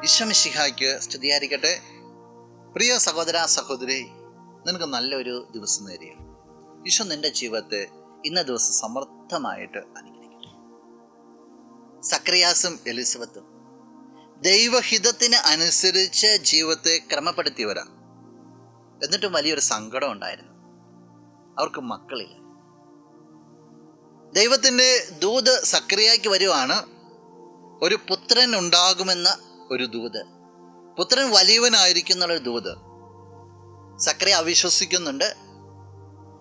ഈശോ മിശിഹായ്ക്ക് സ്തുതിയായിരിക്കട്ടെ. പ്രിയ സഹോദര സഹോദരി, നിനക്ക് നല്ലൊരു ദിവസം നേരുക. ഈശോ നിന്റെ ജീവിതത്തെ ഇന്ന ദിവസം സമർത്ഥമായിട്ട് അനുഗ്രഹിക്കട്ടെ. സക്രിയാസും എലിസബത്തും ദൈവഹിതത്തിന് അനുസരിച്ച് ജീവിതത്തെ ക്രമപ്പെടുത്തിയവരാ. എന്നിട്ടും വലിയൊരു സങ്കടം ഉണ്ടായിരുന്നു. അവർക്ക് മക്കളില്ല. ദൈവത്തിൻ്റെ ദൂത് സക്രിയായ്ക്ക് വരുവാണ്. ഒരു പുത്രൻ ഉണ്ടാകുമെന്ന ഒരു ദൂത്, പുത്രൻ വലിയവനായിരിക്കും എന്നുള്ളൊരു ദൂത്. സക്രിയ അവിശ്വസിക്കുന്നുണ്ട്.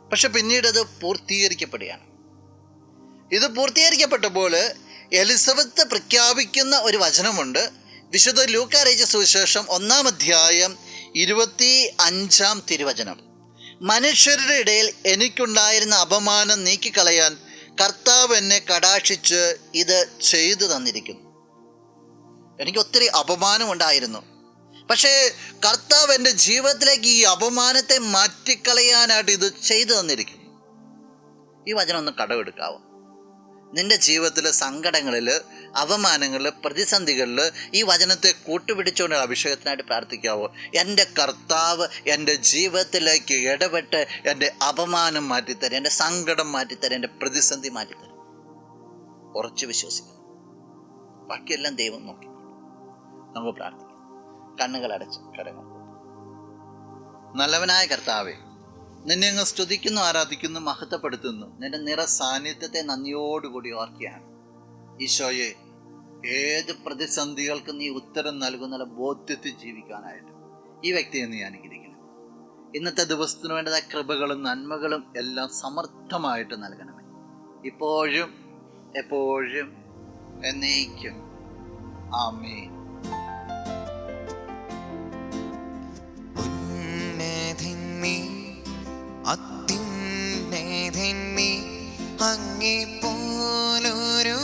പക്ഷെ പിന്നീട് അത് പൂർത്തീകരിക്കപ്പെടുകയാണ്. ഇത് പൂർത്തീകരിക്കപ്പെട്ടപ്പോൾ എലിസബത്ത് പ്രഖ്യാപിക്കുന്ന ഒരു വചനമുണ്ട്. വിശുദ്ധ ലൂക്കാ അറിയിച്ച സുവിശേഷം 1-ാം അധ്യായം 25-ാം തിരുവചനം. മനുഷ്യരുടെ ഇടയിൽ എനിക്കുണ്ടായിരുന്ന അപമാനം നീക്കിക്കളയാൻ കർത്താവ് എന്നെ കടാക്ഷിച്ച് ഇത് ചെയ്തു തന്നിരിക്കുന്നു. എനിക്ക് ഒത്തിരി അപമാനമുണ്ടായിരുന്നു, പക്ഷേ കർത്താവ് എൻ്റെ ജീവിതത്തിലേക്ക് ഈ അപമാനത്തെ മാറ്റിക്കളയാനായിട്ട് ഇത് ചെയ്തു തന്നിരിക്കുന്നു. ഈ വചനം ഒന്ന് കടമെടുക്കാവോ? നിൻ്റെ ജീവിതത്തിലെ സങ്കടങ്ങളിൽ, അവമാനങ്ങളിൽ, പ്രതിസന്ധികളിൽ ഈ വചനത്തെ കൂട്ടുപിടിച്ചുകൊണ്ട് അഭിഷേകത്തിനായിട്ട് പ്രാർത്ഥിക്കാവോ? എൻ്റെ കർത്താവ് എൻ്റെ ജീവിതത്തിലേക്ക് ഇടപെട്ട് എൻ്റെ അപമാനം മാറ്റിത്തരും, എൻ്റെ സങ്കടം മാറ്റിത്തരും, എൻ്റെ പ്രതിസന്ധി മാറ്റിത്തരും. ഉറച്ചു വിശ്വസിക്കണം. ബാക്കിയെല്ലാം ദൈവം നോക്കി. നമുക്ക് പ്രാർത്ഥിക്കാം. കണ്ണുകൾ അടച്ച് കരങ്ങൾ. നല്ലവനായ കർത്താവേ, നിന്നെ അങ്ങ് സ്തുതിക്കുന്നു, ആരാധിക്കുന്നു, മഹത്വപ്പെടുത്തുന്നു. നിന്റെ നിറ സാന്നിധ്യത്തെ നന്ദിയോടുകൂടി ഓർക്കുകയാണ്. ഈശോയെ, ഏത് പ്രതിസന്ധികൾക്ക് നീ ഉത്തരം നൽകുന്ന ബോധ്യത്തിൽ ജീവിക്കാനായിട്ട് ഈ വ്യക്തിയെ നീ അനുഗ്രഹിക്കണം. ഇന്നത്തെ ദിവസത്തിന് വേണ്ടതായ കൃപകളും നന്മകളും എല്ലാം സമർത്ഥമായിട്ട് നൽകണമേ, ഇപ്പോഴും എപ്പോഴും എന്നേക്കും. ആമേൻ. അത്യുന്നതൻ നീ, അങ്ങേ പോലൊരു